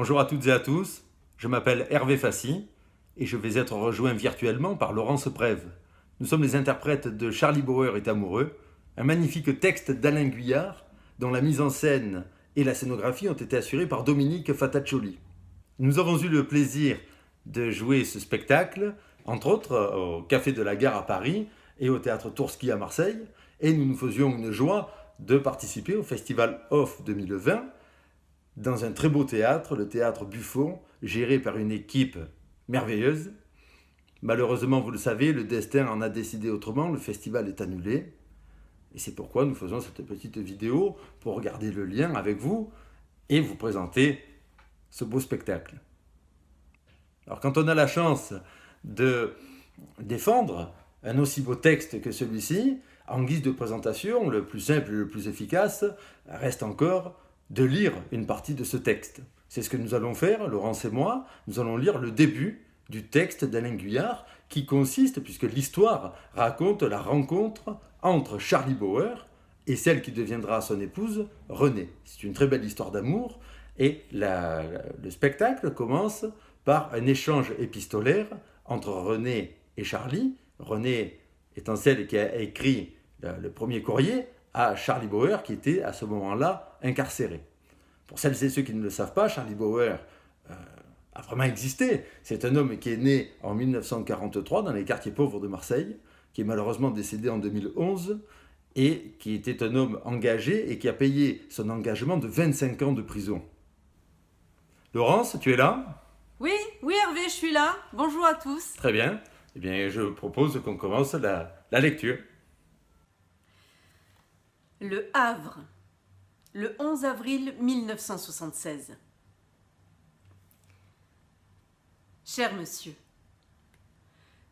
Bonjour à toutes et à tous, je m'appelle Hervé Fassi et je vais être rejoint virtuellement par Laurence Prève. Nous sommes les interprètes de Charlie Bauer est amoureux, un magnifique texte d'Alain Guyard dont la mise en scène et la scénographie ont été assurées par Dominique Fataccioli. Nous avons eu le plaisir de jouer ce spectacle, entre autres au Café de la Gare à Paris et au Théâtre Tourski à Marseille, et nous nous faisions une joie de participer au Festival Off 2020 dans un très beau théâtre, le théâtre Buffon, géré par une équipe merveilleuse. Malheureusement, vous le savez, le destin en a décidé autrement, le festival est annulé. Et c'est pourquoi nous faisons cette petite vidéo pour regarder le lien avec vous et vous présenter ce beau spectacle. Alors quand on a la chance de défendre un aussi beau texte que celui-ci, en guise de présentation, le plus simple et le plus efficace reste encore de lire une partie de ce texte. C'est ce que nous allons faire, Laurence et moi. Nous allons lire le début du texte d'Alain Guyard qui consiste, puisque l'histoire raconte la rencontre entre Charlie Bauer et celle qui deviendra son épouse, Renée. C'est une très belle histoire d'amour et le spectacle commence par un échange épistolaire entre Renée et Charlie. Renée étant celle qui a écrit le premier courrier à Charlie Bauer qui était à ce moment-là incarcéré. Pour celles et ceux qui ne le savent pas, Charlie Bauer a vraiment existé. C'est un homme qui est né en 1943 dans les quartiers pauvres de Marseille, qui est malheureusement décédé en 2011 et qui était un homme engagé et qui a payé son engagement de 25 ans de prison. Laurence, tu es là ? Oui, Hervé, je suis là. Bonjour à tous. Très bien. Eh bien, je propose qu'on commence la lecture. Le Havre, le 11 avril 1976. Cher monsieur,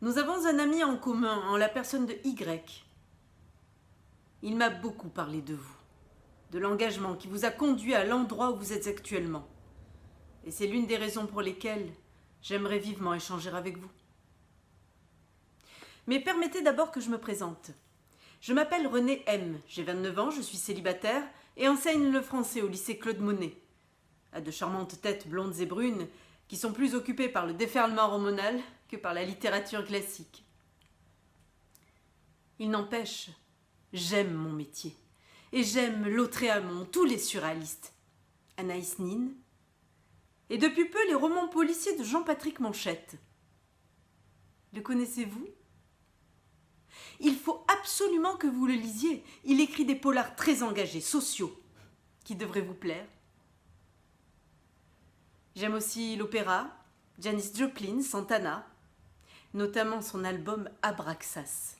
nous avons un ami en commun en la personne de Y. Il m'a beaucoup parlé de vous, de l'engagement qui vous a conduit à l'endroit où vous êtes actuellement. Et c'est l'une des raisons pour lesquelles j'aimerais vivement échanger avec vous. Mais permettez d'abord que je me présente. Je m'appelle Renée M. J'ai 29 ans, je suis célibataire et enseigne le français au lycée Claude Monet. À de charmantes têtes blondes et brunes qui sont plus occupées par le déferlement hormonal que par la littérature classique. Il n'empêche, j'aime mon métier. Et j'aime Lautréamont, tous les surréalistes. Anaïs Nin. Et depuis peu, les romans policiers de Jean-Patrick Manchette. Le connaissez-vous ? Il faut absolument que vous le lisiez. Il écrit des polars très engagés, sociaux, qui devraient vous plaire. J'aime aussi l'opéra, Janis Joplin, Santana, notamment son album Abraxas.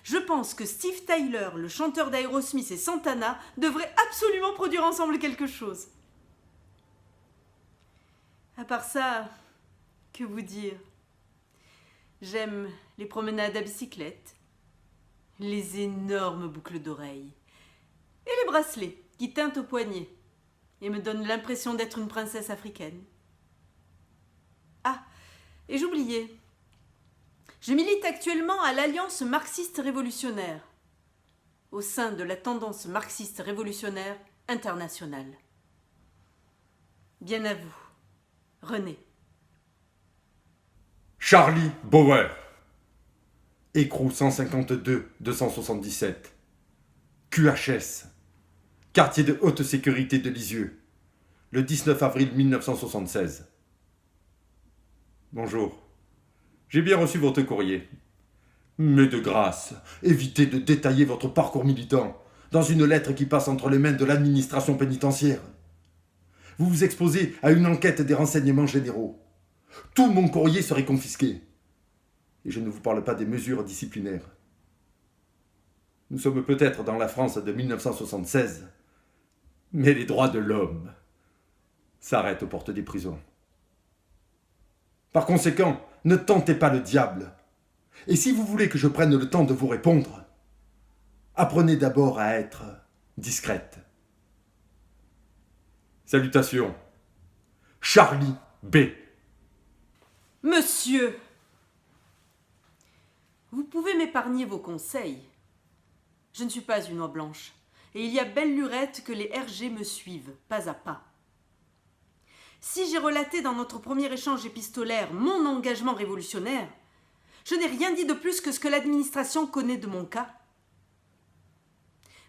Je pense que Steve Tyler, le chanteur d'Aerosmith et Santana, devraient absolument produire ensemble quelque chose. À part ça, que vous dire ? J'aime les promenades à bicyclette, les énormes boucles d'oreilles et les bracelets qui teintent au poignet et me donnent l'impression d'être une princesse africaine. Ah, et j'oubliais, je milite actuellement à l'Alliance marxiste révolutionnaire, au sein de la tendance marxiste révolutionnaire internationale. Bien à vous, Renée. Charlie Bauer, écrou 152-277, QHS, quartier de haute sécurité de Lisieux, le 19 avril 1976. Bonjour, j'ai bien reçu votre courrier. Mais de grâce, évitez de détailler votre parcours militant dans une lettre qui passe entre les mains de l'administration pénitentiaire. Vous vous exposez à une enquête des renseignements généraux. Tout mon courrier serait confisqué. Et je ne vous parle pas des mesures disciplinaires. Nous sommes peut-être dans la France de 1976, mais les droits de l'homme s'arrêtent aux portes des prisons. Par conséquent, ne tentez pas le diable. Et si vous voulez que je prenne le temps de vous répondre, apprenez d'abord à être discrète. Salutations, Charlie B. Monsieur, vous pouvez m'épargner vos conseils. Je ne suis pas une oie blanche, et il y a belle lurette que les RG me suivent, pas à pas. Si j'ai relaté dans notre premier échange épistolaire mon engagement révolutionnaire, je n'ai rien dit de plus que ce que l'administration connaît de mon cas.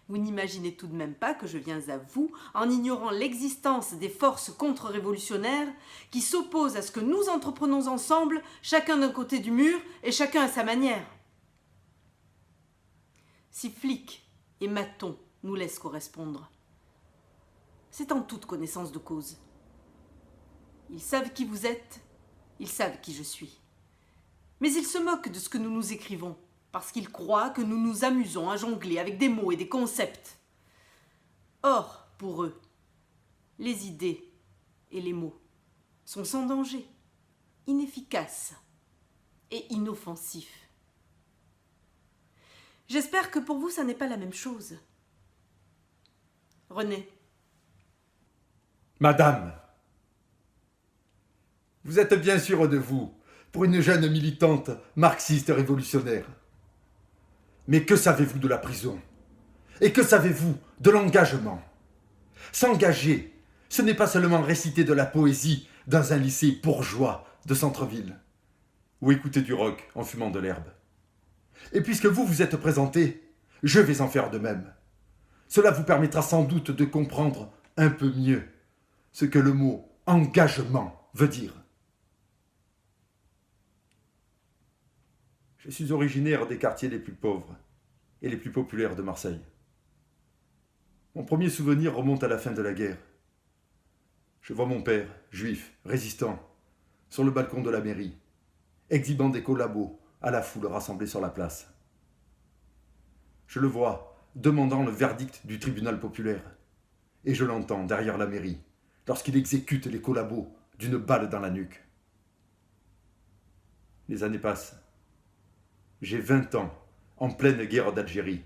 Vous n'imaginez tout de même pas que je viens à vous en ignorant l'existence des forces contre-révolutionnaires qui s'opposent à ce que nous entreprenons ensemble, chacun d'un côté du mur et chacun à sa manière. Si flics et matons nous laissent correspondre, c'est en toute connaissance de cause. Ils savent qui vous êtes, ils savent qui je suis. Mais ils se moquent de ce que nous nous écrivons, parce qu'ils croient que nous nous amusons à jongler avec des mots et des concepts. Or, pour eux, les idées et les mots sont sans danger, inefficaces et inoffensifs. J'espère que pour vous, ça n'est pas la même chose. René. Madame, vous êtes bien sûre de vous, pour une jeune militante marxiste révolutionnaire. Mais que savez-vous de la prison? Et que savez-vous de l'engagement? S'engager, ce n'est pas seulement réciter de la poésie dans un lycée bourgeois de centre-ville, ou écouter du rock en fumant de l'herbe. Et puisque vous vous êtes présenté, je vais en faire de même. Cela vous permettra sans doute de comprendre un peu mieux ce que le mot engagement veut dire. Je suis originaire des quartiers les plus pauvres et les plus populaires de Marseille. Mon premier souvenir remonte à la fin de la guerre. Je vois mon père, juif, résistant, sur le balcon de la mairie, exhibant des collabos à la foule rassemblée sur la place. Je le vois demandant le verdict du tribunal populaire, et je l'entends derrière la mairie, lorsqu'il exécute les collabos d'une balle dans la nuque. Les années passent. J'ai 20 ans, en pleine guerre d'Algérie,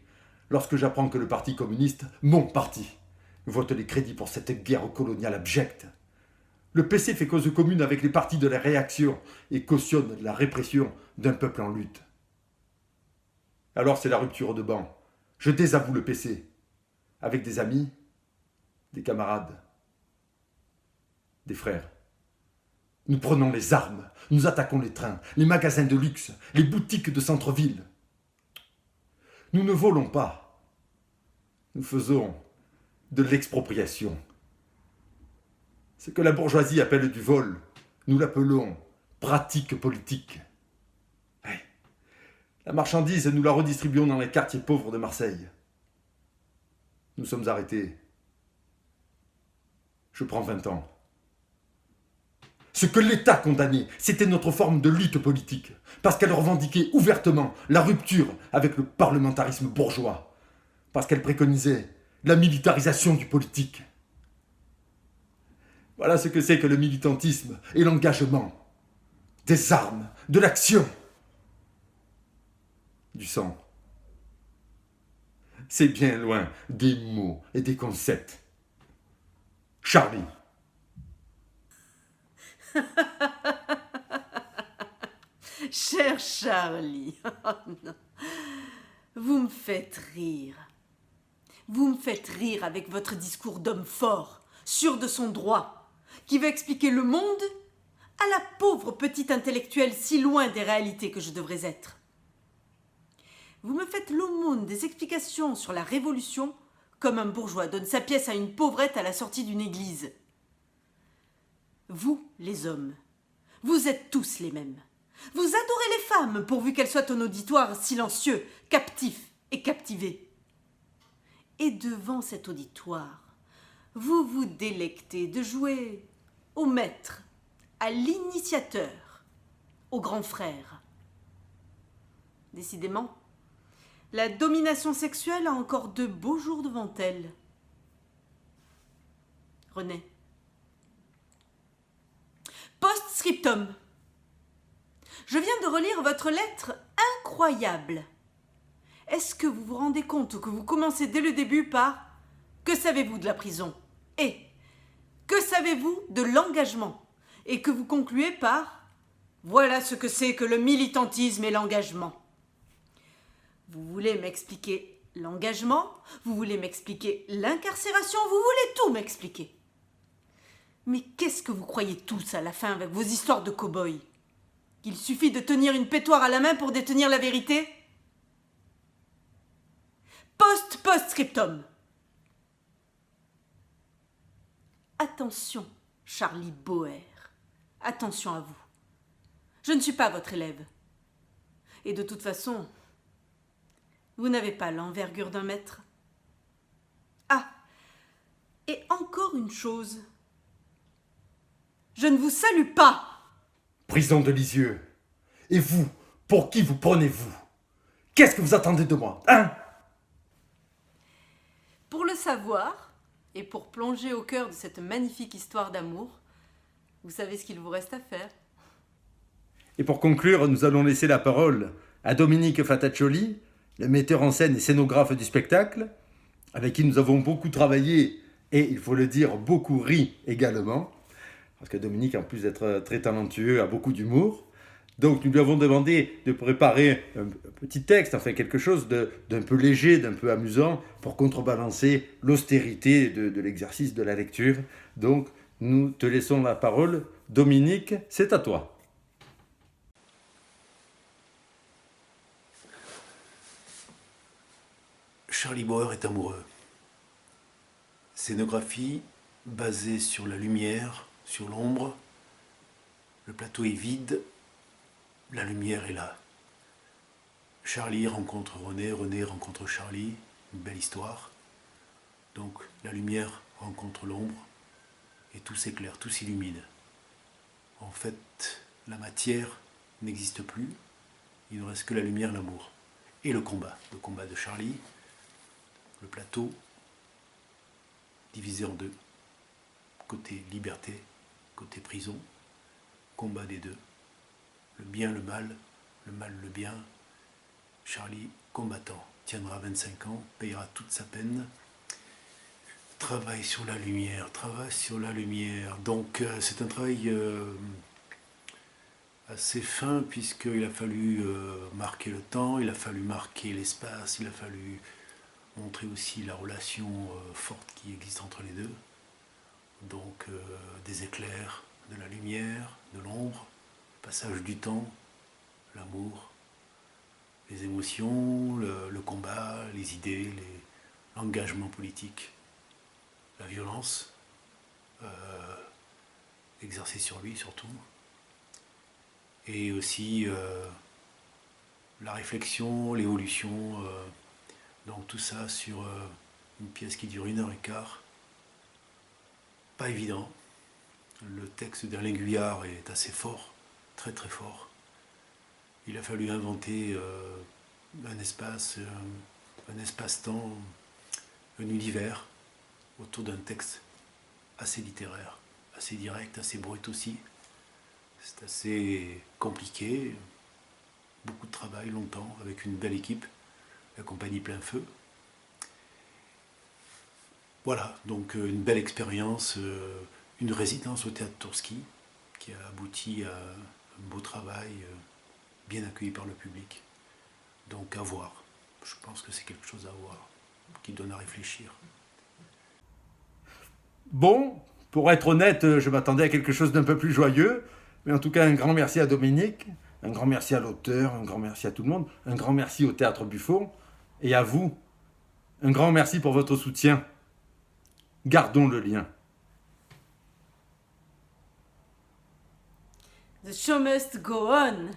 lorsque j'apprends que le Parti communiste, mon parti, vote les crédits pour cette guerre coloniale abjecte. Le PC fait cause commune avec les partis de la réaction et cautionne la répression d'un peuple en lutte. Alors c'est la rupture de banc. Je désavoue le PC, avec des amis, des camarades, des frères. Nous prenons les armes, nous attaquons les trains, les magasins de luxe, les boutiques de centre-ville. Nous ne volons pas. Nous faisons de l'expropriation. Ce que la bourgeoisie appelle du vol, nous l'appelons pratique politique. Ouais. La marchandise, nous la redistribuons dans les quartiers pauvres de Marseille. Nous sommes arrêtés. Je prends 20 ans. Ce que l'État condamnait, c'était notre forme de lutte politique, parce qu'elle revendiquait ouvertement la rupture avec le parlementarisme bourgeois, parce qu'elle préconisait la militarisation du politique. Voilà ce que c'est que le militantisme et l'engagement. Des armes, de l'action, du sang. C'est bien loin des mots et des concepts. Charlie. Cher Charlie, oh non. Vous me faites rire. Vous me faites rire avec votre discours d'homme fort, sûr de son droit, qui veut expliquer le monde à la pauvre petite intellectuelle si loin des réalités que je devrais être. Vous me faites l'aumône des explications sur la Révolution comme un bourgeois donne sa pièce à une pauvrette à la sortie d'une église. Vous, les hommes, vous êtes tous les mêmes. Vous adorez les femmes pourvu qu'elles soient un auditoire silencieux, captif et captivé. Et devant cet auditoire, vous vous délectez de jouer au maître, à l'initiateur, au grand frère. Décidément, la domination sexuelle a encore de beaux jours devant elle. René. Post-scriptum. Je viens de relire votre lettre incroyable. Est-ce que vous vous rendez compte que vous commencez dès le début par « Que savez-vous de la prison ?» et « Que savez-vous de l'engagement ?» et que vous concluez par « Voilà ce que c'est que le militantisme et l'engagement. » Vous voulez m'expliquer l'engagement, vous voulez m'expliquer l'incarcération, vous voulez tout m'expliquer. Mais qu'est-ce que vous croyez tous à la fin avec vos histoires de cow-boys? Qu'il suffit de tenir une pétoire à la main pour détenir la vérité? Post-scriptum. Attention, Charlie Boer. Attention à vous. Je ne suis pas votre élève. Et de toute façon, vous n'avez pas l'envergure d'un maître. Ah, et encore une chose. Je ne vous salue pas. Prison de Lisieux. Et vous, pour qui vous prenez-vous? Qu'est-ce que vous attendez de moi, hein? Pour le savoir, et pour plonger au cœur de cette magnifique histoire d'amour, vous savez ce qu'il vous reste à faire. Et pour conclure, nous allons laisser la parole à Dominique Fataccioli, le metteur en scène et scénographe du spectacle, avec qui nous avons beaucoup travaillé et, il faut le dire, beaucoup ri également. Parce que Dominique, en plus d'être très talentueux, a beaucoup d'humour. Donc nous lui avons demandé de préparer un petit texte, enfin quelque chose d'un peu léger, d'un peu amusant, pour contrebalancer l'austérité de l'exercice de la lecture. Donc nous te laissons la parole. Dominique, c'est à toi. Charlie Boer est amoureux. Scénographie basée sur la lumière, sur l'ombre. Le plateau est vide, la lumière est là. Charlie rencontre René, René rencontre Charlie, une belle histoire. Donc la lumière rencontre l'ombre et tout s'éclaire, tout s'illumine. En fait, la matière n'existe plus, il ne reste que la lumière, l'amour. Et le combat de Charlie, le plateau divisé en deux, côté liberté, côté prison, combat des deux, le bien, le mal, le bien. Charlie, combattant, tiendra 25 ans, payera toute sa peine, travaille sur la lumière, donc c'est un travail assez fin puisqu'il a fallu marquer le temps, il a fallu marquer l'espace, il a fallu montrer aussi la relation forte qui existe entre les deux. Donc des éclairs, de la lumière, de l'ombre, le passage du temps, l'amour, les émotions, le combat, les idées, l'engagement politique, la violence, exercée sur lui surtout, et aussi la réflexion, l'évolution, donc tout ça sur une pièce qui dure 1h15. Pas évident. Le texte d'Alain Guyard est assez fort, très très fort. Il a fallu inventer un espace, un espace-temps, un univers autour d'un texte assez littéraire, assez direct, assez brut aussi. C'est assez compliqué, beaucoup de travail, longtemps, avec une belle équipe, la compagnie Plein Feu. Voilà, donc une belle expérience, une résidence au Théâtre Tourski, qui a abouti à un beau travail, bien accueilli par le public. Donc à voir, je pense que c'est quelque chose à voir, qui donne à réfléchir. Bon, pour être honnête, je m'attendais à quelque chose d'un peu plus joyeux, mais en tout cas un grand merci à Dominique, un grand merci à l'auteur, un grand merci à tout le monde, un grand merci au Théâtre Buffon, et à vous, un grand merci pour votre soutien. Gardons le lien. The show must go on.